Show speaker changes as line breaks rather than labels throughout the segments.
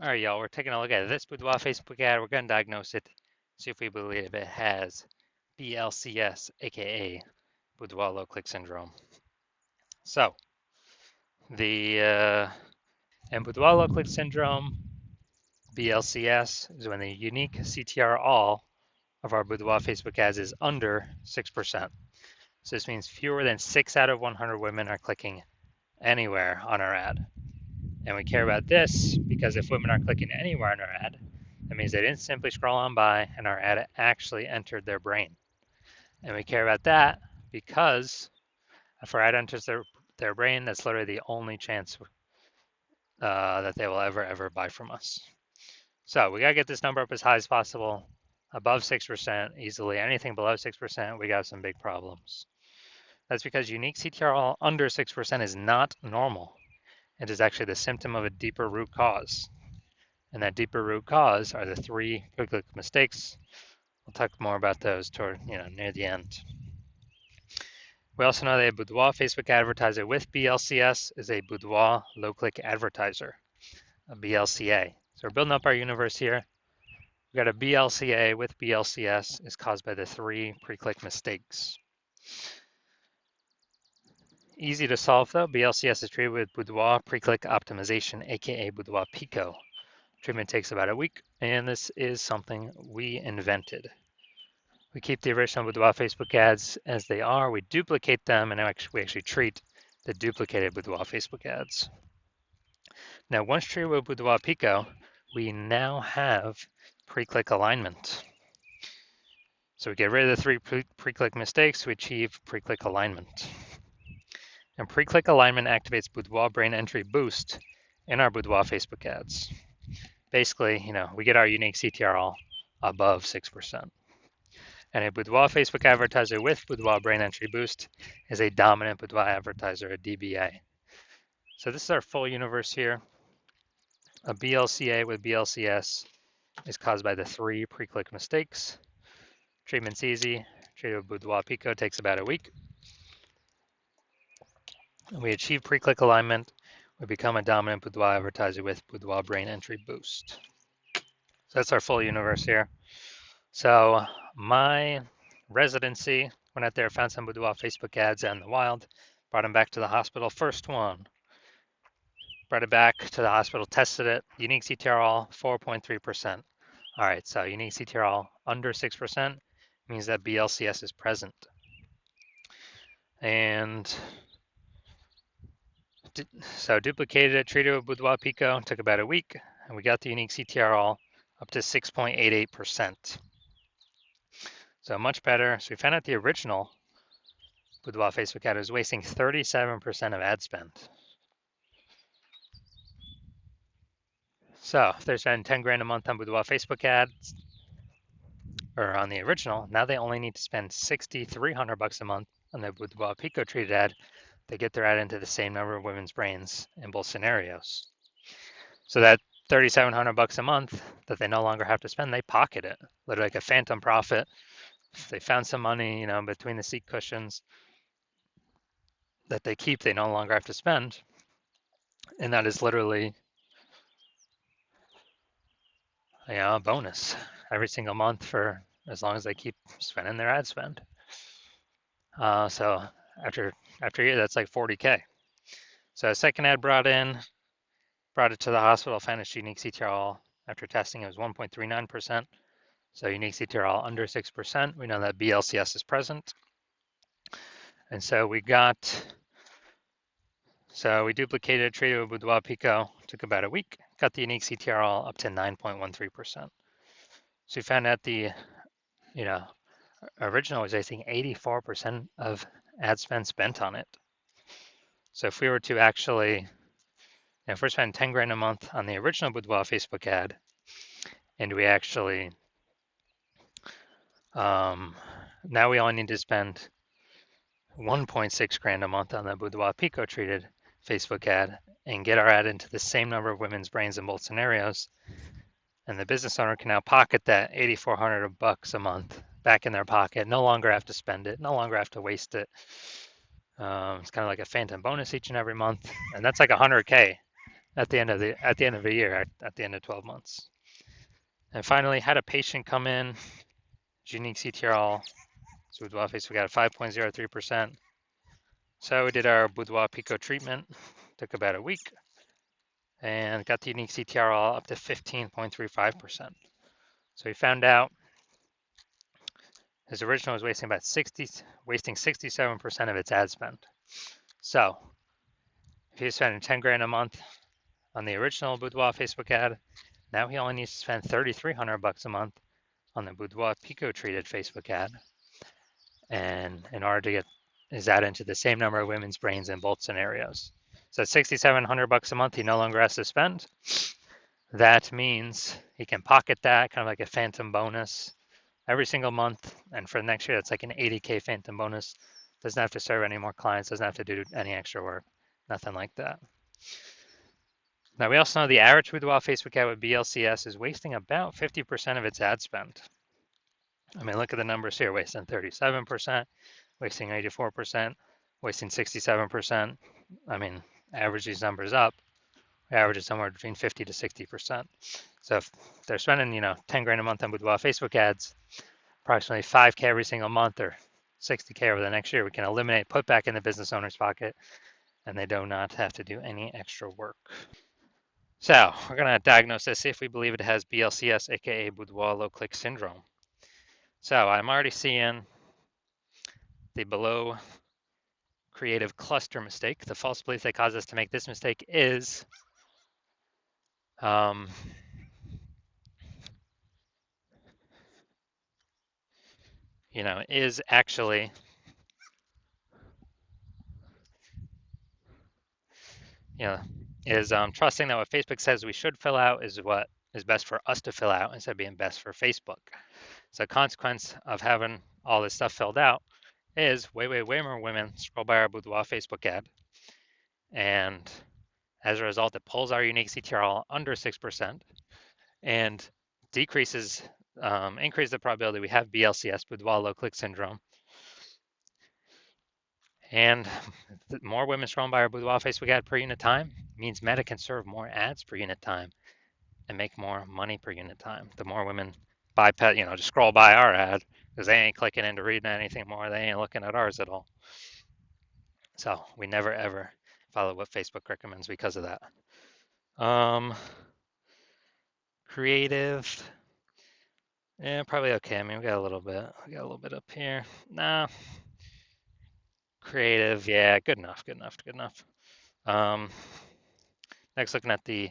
All right, y'all, we're taking a look at this Boudoir Facebook ad. We're going to diagnose it, see if we believe it has BLCS, aka Boudoir low click syndrome. So, the in Boudoir low click syndrome, BLCS, is when the unique CTR all of our Boudoir Facebook ads is under 6%. So this means fewer than 6 out of 100 women are clicking anywhere on our ad. And we care about this because if women are clicking anywhere on our ad, that means they didn't simply scroll on by and our ad actually entered their brain. And we care about that because if our ad enters their brain, that's literally the only chance that they will ever buy from us. So we got to get this number up as high as possible, above 6% easily. Anything below 6%, we got some big problems. That's because unique CTRL under 6% is not normal. It is actually the symptom of a deeper root cause. And that deeper root cause are the 3 quick mistakes. We'll talk more about those toward, near the end. We also know that a Boudoir Facebook advertiser with BLCS is a Boudoir low-click advertiser, a BLCA. So we're building up our universe here. We got a BLCA with BLCS is caused by the 3 pre-click mistakes. Easy to solve though. BLCS is treated with Boudoir pre-click optimization, aka Boudoir Pico. Treatment takes about a week, and this is something we invented. We keep the original Boudoir Facebook ads as they are. We duplicate them, and we actually treat the duplicated Boudoir Facebook ads. Now, once treated with Boudoir Pico, we now have pre-click alignment. So we get rid of the 3 pre-click mistakes, we achieve pre-click alignment. And pre-click alignment activates Boudoir brain entry boost in our Boudoir Facebook ads. Basically, we get our unique CTRL above 6%. And a Boudoir Facebook advertiser with Boudoir brain entry boost is a dominant Boudoir advertiser, a DBA. So this is our full universe here. A BLCA with BLCS is caused by the 3 pre-click mistakes. Treatment's easy. Treatment with Boudoir Pico takes about a week. We achieve pre-click alignment. We become a dominant Boudoir advertiser with Boudoir brain entry boost. So that's our full universe here. So my residency, went out there, found some Boudoir Facebook ads out in the wild, brought them back to the hospital. First one, brought it back to the hospital, tested it. Unique CTRL, 4.3%. All right, so unique CTRL under 6% means that BLCS is present. And so duplicated it, treated with Boudoir Pico, took about a week, and we got the unique CTRL up to 6.88%. So much better. So we found out the original Boudoir Facebook ad was wasting 37% of ad spend. So if they're spending 10 grand a month on Boudoir Facebook ads, or on the original, now they only need to spend 6,300 bucks a month on the Boudoir Pico treated ad to get their ad into the same number of women's brains in both scenarios. So that 3,700 bucks a month that they no longer have to spend, they pocket it, literally like a phantom profit. They found some money, between the seat cushions that they keep, they no longer have to spend. And that is literally, a bonus every single month for as long as they keep spending their ad spend. So after a year, that's like 40K. So a second ad brought it to the hospital, found its unique CTRL. After testing, it was 1.39%. So unique CTRL under 6%. We know that BLCS is present. And so we duplicated, treated with Boudoir Pico, took about a week, got the unique CTRL up to 9.13%. So we found out the, original was, I think, 84% of ad spend spent on it. So if we were to actually, if we're spending 10 grand a month on the original Boudoir Facebook ad, and we actually, now we only need to spend 1.6 grand a month on the Boudoir Pico treated Facebook ad and get our ad into the same number of women's brains in both scenarios. And the business owner can now pocket that 8,400 bucks a month back in their pocket, no longer have to spend it, no longer have to waste it. It's kind of like a phantom bonus each and every month. And that's like 100K at the end of the year, at the end of 12 months. And finally, had a patient come in, unique CTRL, so Boudoir Facebook got 5.03%. So we did our Boudoir Pico treatment, took about a week, and got the unique CTRL up to 15.35%. So we found out his original was wasting 67% of its ad spend. So if he was spending 10 grand a month on the original Boudoir Facebook ad, now he only needs to spend 3,300 bucks a month on the Boudoir Pico treated Facebook ad. And in order to get his ad into the same number of women's brains in both scenarios. So 6,700 bucks a month he no longer has to spend. That means he can pocket that, kind of like a phantom bonus every single month. And for next year, that's like an 80K phantom bonus. Doesn't have to serve any more clients, doesn't have to do any extra work, nothing like that. Now, we also know the average Boudoir Facebook ad with BLCS is wasting about 50% of its ad spend. I mean, look at the numbers here, wasting 37%, wasting 84%, wasting 67%. I mean, average these numbers up, average is somewhere between 50 to 60%. So if they're spending, 10 grand a month on Boudoir Facebook ads, approximately 5K every single month or 60K over the next year, we can eliminate, put back in the business owner's pocket, and they do not have to do any extra work. So we're going to diagnose this, see if we believe it has BLCS, aka Boudoir low click syndrome. So I'm already seeing the below creative cluster mistake. The false belief that caused us to make this mistake is is actually trusting that what Facebook says we should fill out is what is best for us to fill out instead of being best for Facebook. So a consequence of having all this stuff filled out is way more women scroll by our Boudoir Facebook ad. And as a result, it pulls our unique CTRL under 6% and increases the probability we have BLCS, Boudoir low click syndrome. And more women scrolling by our Boudoir Facebook ad per unit time means Meta can serve more ads per unit time and make more money per unit time. The more women bypass, just scroll by our ad because they ain't clicking into reading anything more. They ain't looking at ours at all. So we never ever follow what Facebook recommends because of that. Creative, yeah, probably okay. I mean, we got a little bit up here. Nah. Creative, yeah, good enough. Next, looking at the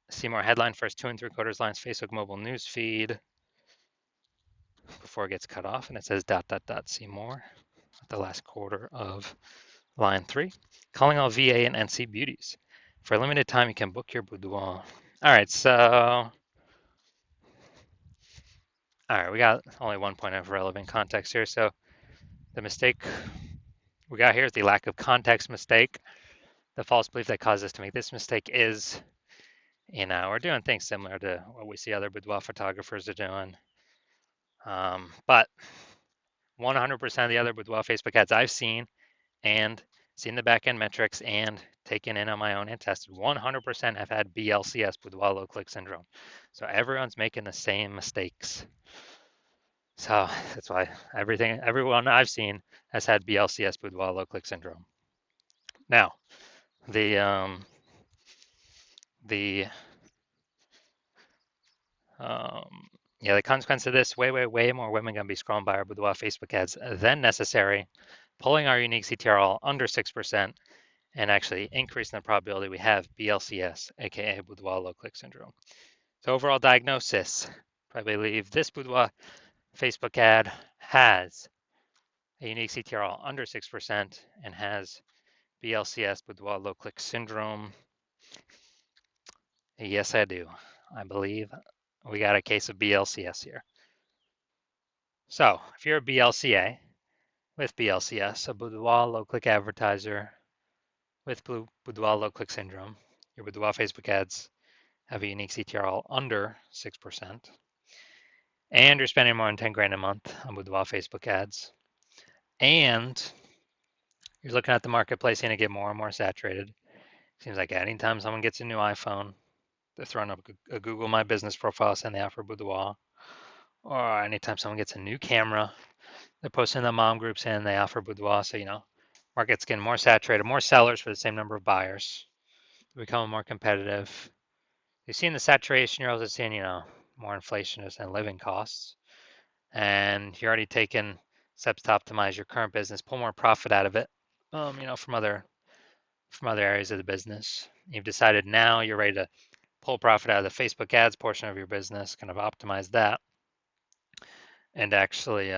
see more headline first 2 3/4 lines Facebook mobile news feed before it gets cut off, and it says ... see more at the last quarter of line 3. Calling all VA and NC beauties. For a limited time, you can book your boudoir. All right, we got only 1 point of relevant context here. So the mistake we got here is the lack of context mistake. The false belief that caused us to make this mistake is, we're doing things similar to what we see other boudoir photographers are doing. But 100% of the other boudoir Facebook ads I've seen and seen the back-end metrics and taken in on my own and tested, 100% have had BLCS, Boudoir low click syndrome. So everyone's making the same mistakes. So that's why everyone I've seen has had BLCS, Boudoir low click syndrome. Now, the consequence of this, way more women gonna be scrolling by our Boudoir Facebook ads than necessary, pulling our unique CTRL under 6%, and actually increasing the probability we have BLCS, aka Boudoir low click syndrome. So overall diagnosis, probably believe this Boudoir Facebook ad has a unique CTRL under 6% and has BLCS, Boudoir low click syndrome. Yes, I do. I believe we got a case of BLCS here. So if you're a BLCA with BLCS, a Boudoir low click advertiser with Boudoir low click syndrome, your Boudoir Facebook ads have a unique CTRL under 6%, and you're spending more than 10 grand a month on Boudoir Facebook ads, and you're looking at the marketplace and to get more and more saturated, Seems like anytime someone gets a new iPhone, they're throwing up a Google My Business profile saying they offer Boudoir. Or anytime someone gets a new camera, they're posting in the mom group saying they offer Boudoir. So, market's getting more saturated, more sellers for the same number of buyers, becoming more competitive. You've seen the saturation, you're also seeing, more inflation and living costs. And you're already taking steps to optimize your current business, pull more profit out of it, from other areas of the business. You've decided now you're ready to pull profit out of the Facebook ads portion of your business, kind of optimize that, and actually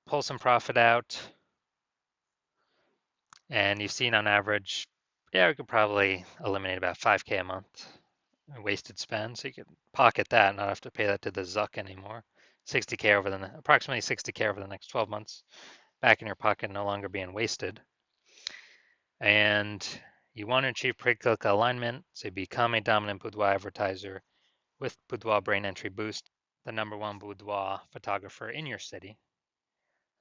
pull some profit out. And you've seen on average, yeah, we could probably eliminate about 5K a month in wasted spend. So you could pocket that, not have to pay that to the Zuck anymore. 60K approximately 60K over the next 12 months back in your pocket, no longer being wasted. And you want to achieve pre-click alignment, so you become a dominant boudoir advertiser with Boudoir Brain Entry Boost, the #1 boudoir photographer in your city.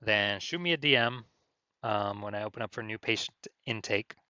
Then shoot me a DM when I open up for new patient intake.